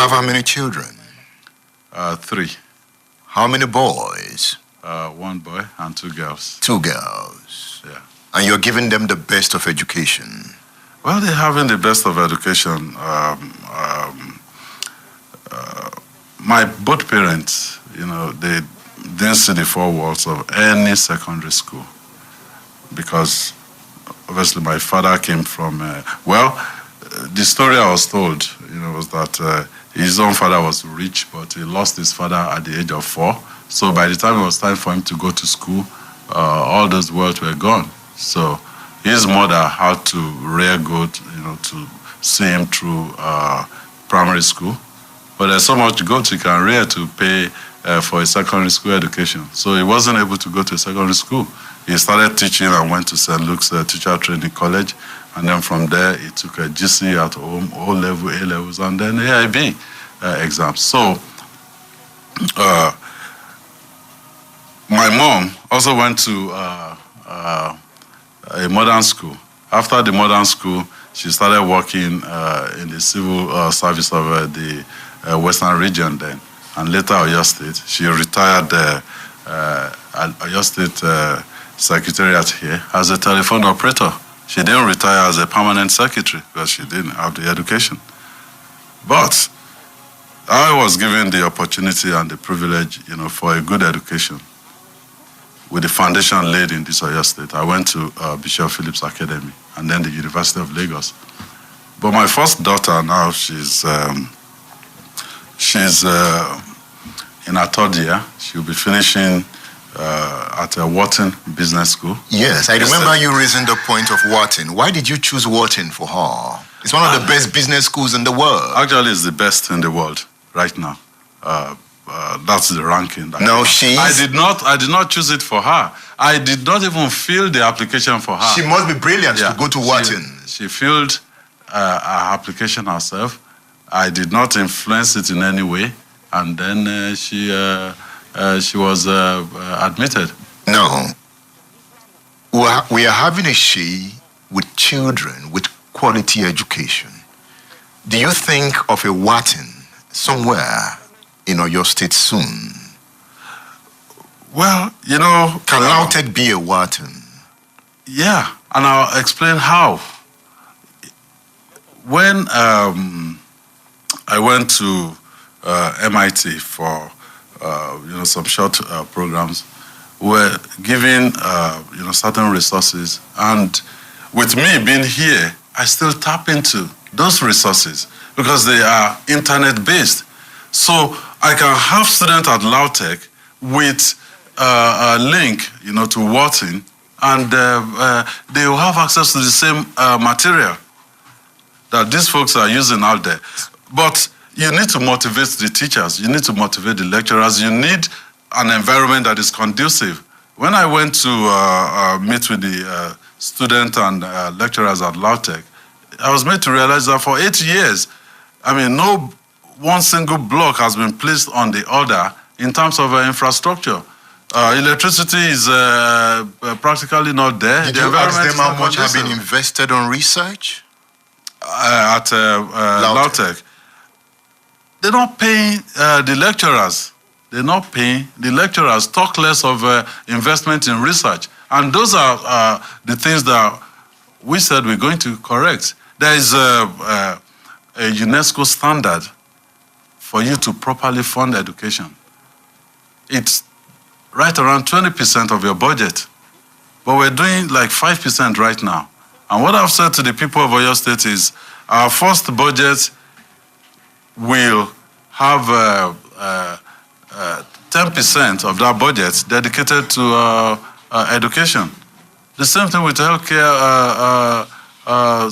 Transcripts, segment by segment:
have how many children? 3. How many boys? 1 boy and 2 girls. 2 girls. Yeah. And you're giving them the best of education? Well, they're having the best of education. My both parents, they didn't see the 4 walls of any secondary school because obviously my father came from, the story I was told, was that his own father was rich, but he lost his father at the age of 4. So by the time it was time for him to go to school, all those wealth were gone. So his mother had to rear goat, to see him through primary school. But there's so much goat he can rear to pay for a secondary school education. So he wasn't able to go to a secondary school. He started teaching and went to St. Luke's Teacher Training College. And then from there, he took a GC at home, O-level, A-levels, and then AIB exams. So my mom also went to a modern school. After the modern school, she started working in the civil service of the Western region then, and later Oyo State. She retired at Oyo State Secretariat here as a telephone operator. She didn't retire as a permanent secretary because she didn't have the education. But I was given the opportunity and the privilege, for a good education with the foundation laid in this Oyo State. I went to Bishop Phillips Academy and then the University of Lagos. But my first daughter now, she's in her 3rd year. She'll be finishing at Wharton Business School. Yes, I remember you raising the point of Wharton. Why did you choose Wharton for her? It's one of the best business schools in the world. Actually, it's the best in the world right now. That's the ranking. No, she I did not choose it for her. I did not even fill the application for her. She must be brilliant to go to Wharton. She filled her application herself. I did not influence it in any way. And then she was admitted. No. We are having a Seyi with children with quality education. Do you think of a Wharton somewhere in Oyo State soon? Well, Can LAUTECH be a Wharton? Yeah, and I'll explain how. When I went to MIT for some short programs, we're given certain resources, and with me being here, I still tap into those resources because they are internet-based. So I can have students at LAUTECH with a link, to Wharton, and they will have access to the same material that these folks are using out there. But you need to motivate the teachers. You need to motivate the lecturers. You need an environment that is conducive. When I went to meet with the students and lecturers at LAUTECH, I was made to realize that for 8 years, no one single block has been placed on the other in terms of infrastructure. Electricity is practically not there. Did you ask them how much has been invested on research? At LAUTECH. They're not paying the lecturers. They're not paying the lecturers. Talk less of investment in research. And those are the things that we said we're going to correct. There is a UNESCO standard for you to properly fund education. It's right around 20% of your budget. But we're doing like 5% right now. And what I've said to the people of Oyo State is our first budget will have 10% of that budget dedicated to education. The same thing with the healthcare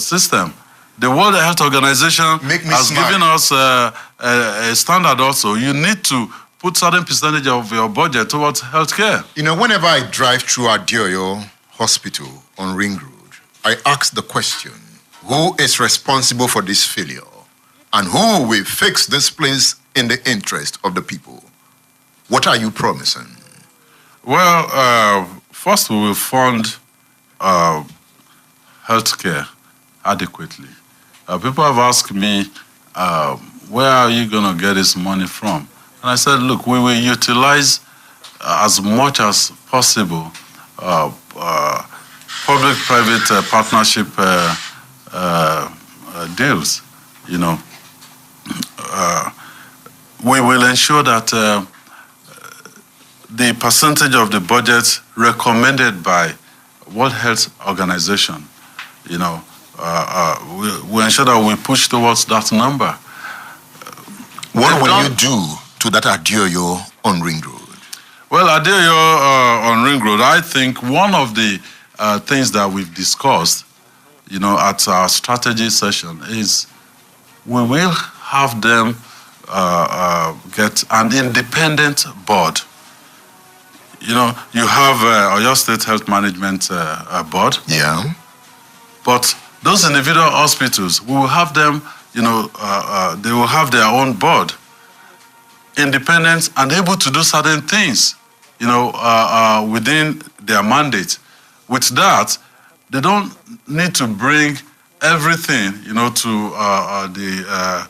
system. The World Health Organization has given us a standard also. You need to put certain percentage of your budget towards healthcare. Whenever I drive through Adeoyo Hospital on Ring Road, I ask the question, who is responsible for this failure? And who will fix this place in the interest of the people? What are you promising? Well, first we will fund healthcare adequately. People have asked me where are you going to get this money from? And I said, look, we will utilize as much as possible public-private partnership deals. You know, we will ensure that the percentage of the budget recommended by World Health Organization, you know, we ensure that we push towards that number. What will you do to that Adeoyo on Ring Road? Well, Adeoyo on Ring Road, I think one of the things that we've discussed, you know, at our strategy session is we will have them get an independent board. You know, you have Oyo State Health Management Board. Yeah. But those individual hospitals, we will have them, you know, they will have their own board, independent and able to do certain things, you know, within their mandate. With that, they don't need to bring everything, you know, to the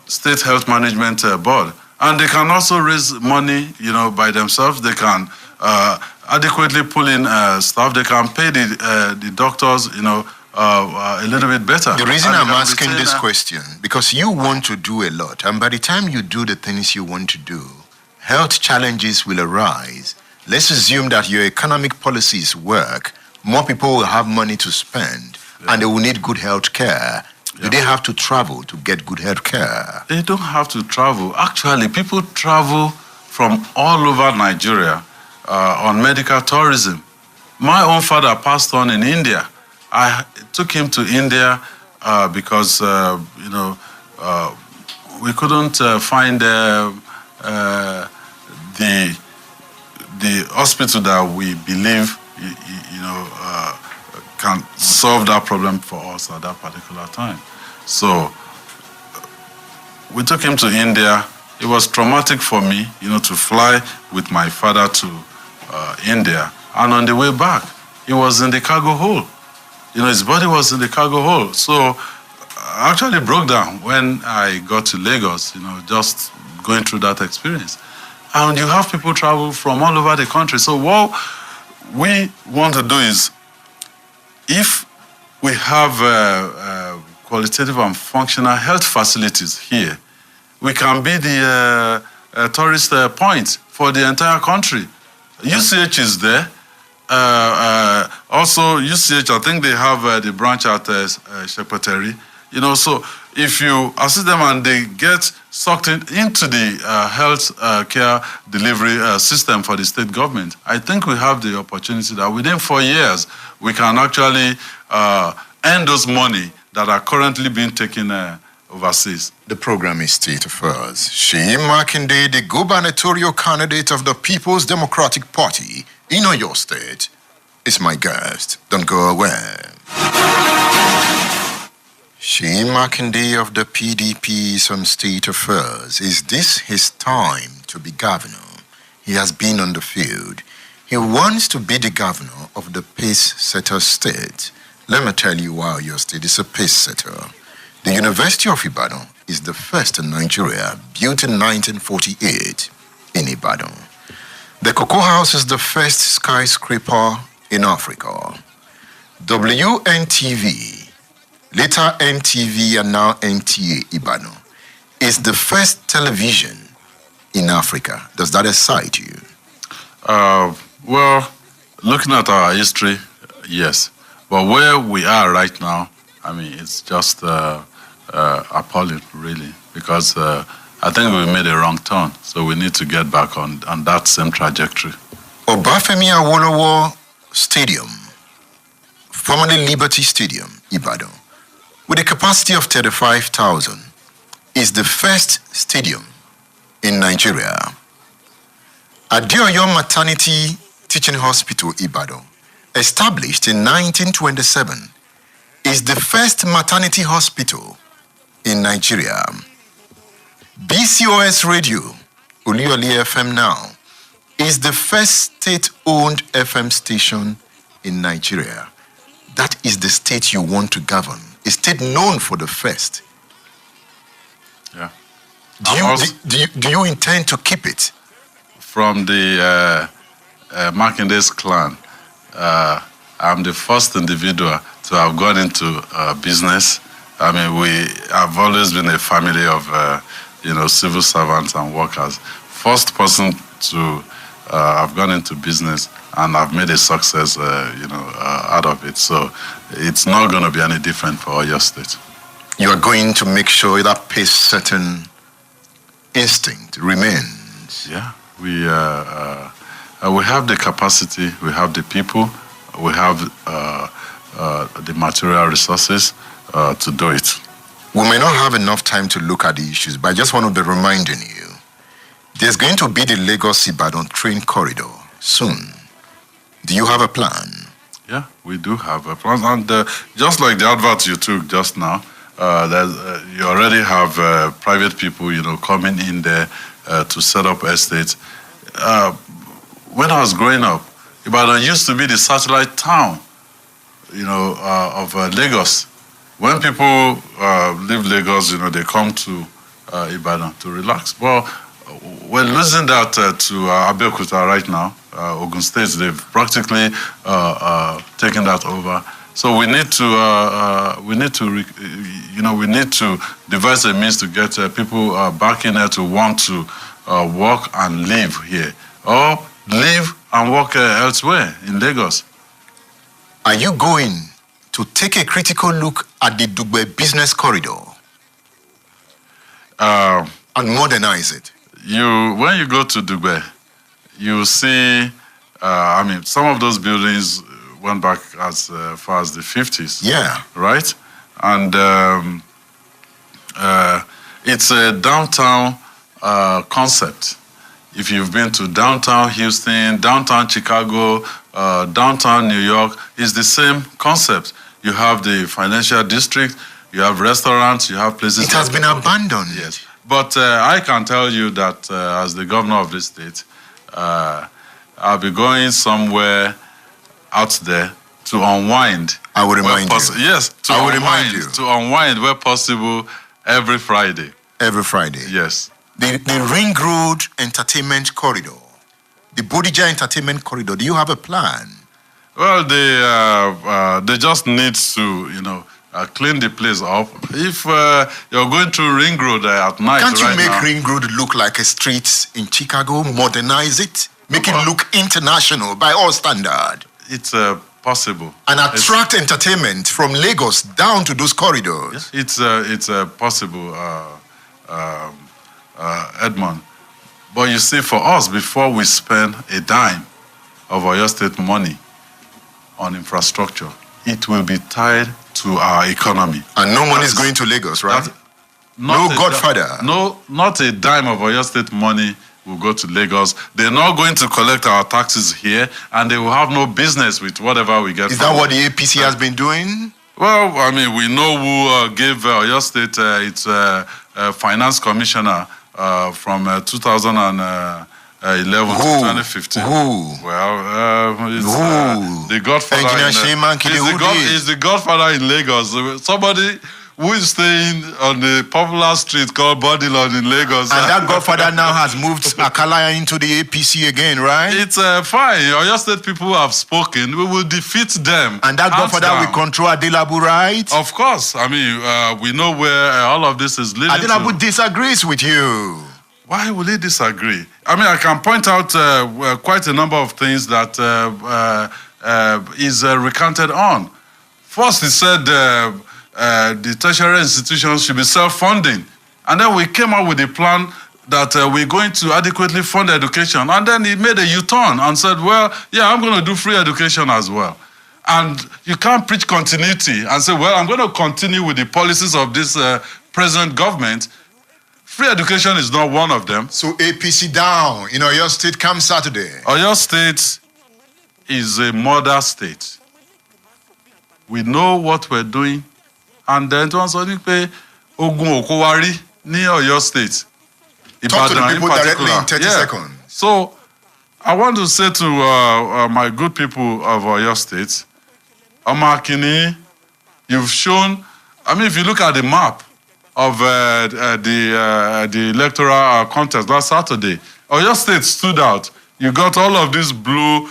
State Health Management Board. And they can also raise money, you know, by themselves. They can adequately pull in staff. They can pay the doctors, you know, a little bit better. The reason I'm asking this question, because you want to do a lot, and by the time you do the things you want to do, health challenges will arise. Let's assume that your economic policies work. More people will have money to spend, and they will need good health care. Do they have to travel to get good health care? They don't have to travel. Actually, people travel from all over Nigeria on medical tourism. My own father passed on in India. I took him to India because, you know, we couldn't find the hospital that we believe, you know, can solve that problem for us at that particular time. So we took him to India. It was traumatic for me, you know, to fly with my father to India. And on the way back, he was in the cargo hold. You know, his body was in the cargo hold. So I actually broke down when I got to Lagos, you know, just going through that experience. And you have people travel from all over the country. So what we want to do is, if we have qualitative and functional health facilities here, we can be the tourist point for the entire country. UCH is there. Also, UCH, I think they have the branch at Secretary. You know, so if you assist them and they get sucked into the health care delivery system for the state government, I think we have the opportunity that within 4 years, we can actually earn those money that are currently being taken overseas. The program is State Affairs. Seyi Makinde, the gubernatorial candidate of the People's Democratic Party in Oyo State, is my guest. Don't go away. Seyi Makinde of the PDP is on State Affairs. Is this his time to be governor? He has been on the field. He wants to be the governor of the pace-setter state. Let me tell you why your state is a pace-setter. The University of Ibadan is the first in Nigeria, built in 1948 in Ibadan. The Cocoa House is the first skyscraper in Africa. WNTV, later NTV and now NTA Ibadan, is the first television in Africa. Does that excite you? Well, looking at our history, yes. But where we are right now, I mean, it's just appalling, really, because I think we made a wrong turn. So we need to get back on that same trajectory. Obafemi Awolowo Stadium, formerly Liberty Stadium, Ibadan, with a capacity of 35,000, is the first stadium in Nigeria. Adeoyo Maternity Teaching Hospital, Ibadan, established in 1927, is the first maternity hospital in Nigeria. BCOS Radio, Oluyole FM now, is the first state-owned FM station in Nigeria. That is the state you want to govern, a state known for the first. Yeah. Do you intend to keep it? From the Makinde's clan, I'm the first individual to have gone into business. I mean, we have always been a family of, civil servants and workers. First person to have gone into business, and I've made a success, out of it. So it's not going to be any different for Oyo State. You are going to make sure that pace certain instinct remains. Yeah, we have the capacity, we have the people, we have the material resources to do it. We may not have enough time to look at the issues, but I just want to be reminding you, there's going to be the Lagos-Ibadan train corridor soon. Do you have a plan? Yeah, we do have a plan. And just like the advert you took just now, you already have private people, coming in there to set up estates. When I was growing up, Ibadan used to be the satellite town, of Lagos. When people leave Lagos, they come to Ibadan to relax. But we're losing that to Abeokuta right now. Ogun State, they've practically taken that over. So we need to devise a means to get people back in there to want to work and live here, or live and work elsewhere in Lagos. Are you going to take a critical look at the Dugbe business corridor and modernize it? When you go to Dugbe, you see, some of those buildings went back as far as the 50s. Yeah. Right? And it's a downtown concept. If you've been to downtown Houston, downtown Chicago, downtown New York, it's the same concept. You have the financial district, you have restaurants, you have places. It has been abandoned. Yes. But I can tell you that as the governor of this state, I'll be going somewhere out there to unwind. I will remind you. Yes, I will remind you. To unwind where possible every Friday. Every Friday. Yes. The Ring Road Entertainment Corridor, the Bodija Entertainment Corridor, do you have a plan? Well, they just need to, clean the place up. If you're going through Ring Road at night, can't you right make now, Ring Road look like a street in Chicago, modernize it, make it look international by all standard? It's possible. And attract entertainment from Lagos down to those corridors. It's possible, Edmund. But you see, for us, before we spend a dime of Oyo State money on infrastructure, it will be tied to our economy. And no money is going to Lagos, right? No godfather. Not a dime of Oyo State money will go to Lagos. They're not going to collect our taxes here, and they will have no business with whatever we get. Is that what the APC has been doing? Well, we know who gave Oyo State its finance commissioner from 2011 to 2015. Who? Well, it's the godfather. Engineer Seyi Makinde. He's the godfather in Lagos. Somebody who is staying on the popular street called Bodilon in Lagos. And that godfather now has moved Akalaya into the APC again, right? It's fine. Oyo State people have spoken. We will defeat them. And that godfather will control Adelabu, right? Of course. We know where all of this is leading Adelabu disagrees with you. Why will he disagree? I can point out quite a number of things that is recanted on. First, he said the tertiary institutions should be self-funding. And then we came up with a plan that we're going to adequately fund education. And then he made a U-turn and said, well, yeah, I'm going to do free education as well. And you can't preach continuity and say, well, I'm going to continue with the policies of this present government. Free education is not one of them. So APC down in Oyo State come Saturday. Oyo State is a model state. We know what we're doing. And then to answer Ogun Okowari near Oyo State. Talk to the people directly in 30 seconds. So I want to say to my good people of Oyo State, Amakini, you've shown, if you look at the map, of the electoral contest last Saturday. Oyo State stood out. You got all of these blue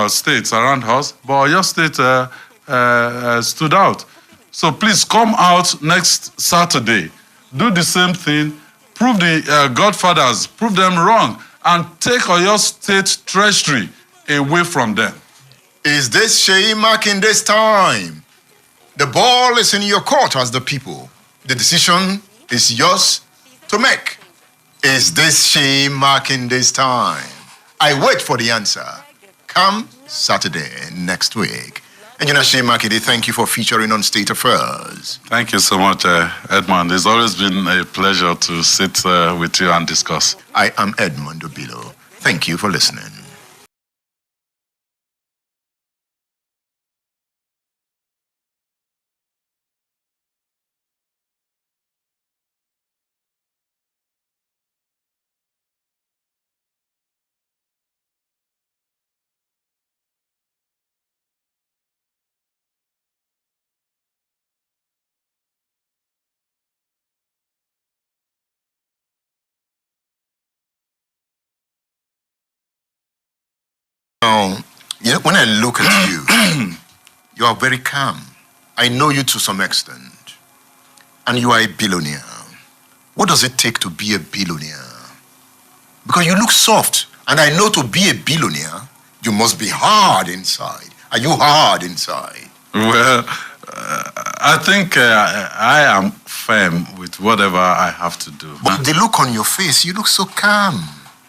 states around us, but Oyo State stood out. So please come out next Saturday. Do the same thing. Prove the godfathers, prove them wrong, and take Oyo State treasury away from them. Is this Seyi Makinde's time? The ball is in your court as the people. The decision is yours to make. Is this Seyi Makinde's time? I wait for the answer. Come Saturday next week. Engineer Seyi Makinde, thank you for featuring on State Affairs. Thank you so much, Edmund. It's always been a pleasure to sit with you and discuss. I am Edmund Obilo. Thank you for listening. Now, when I look at you, you are very calm. I know you to some extent. And you are a billionaire. What does it take to be a billionaire? Because you look soft. And I know to be a billionaire, you must be hard inside. Are you hard inside? Well, I think I am firm with whatever I have to do. But the look on your face, you look so calm.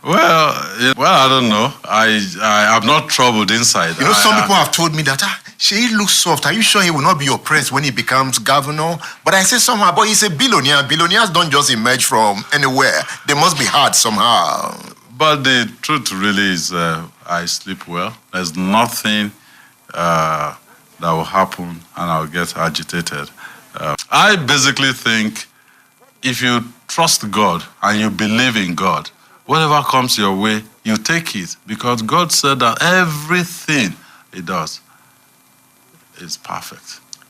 Well, I don't know. I'm not troubled inside. You know, some people have told me that, Seyi looks soft. Are you sure he will not be oppressed when he becomes governor? But I say somehow, but he's a billionaire. Billionaires don't just emerge from anywhere. They must be hard somehow. But the truth really is I sleep well. There's nothing that will happen and I'll get agitated. I basically think if you trust God and you believe in God, whatever comes your way, you take it. Because God said that everything He does is perfect.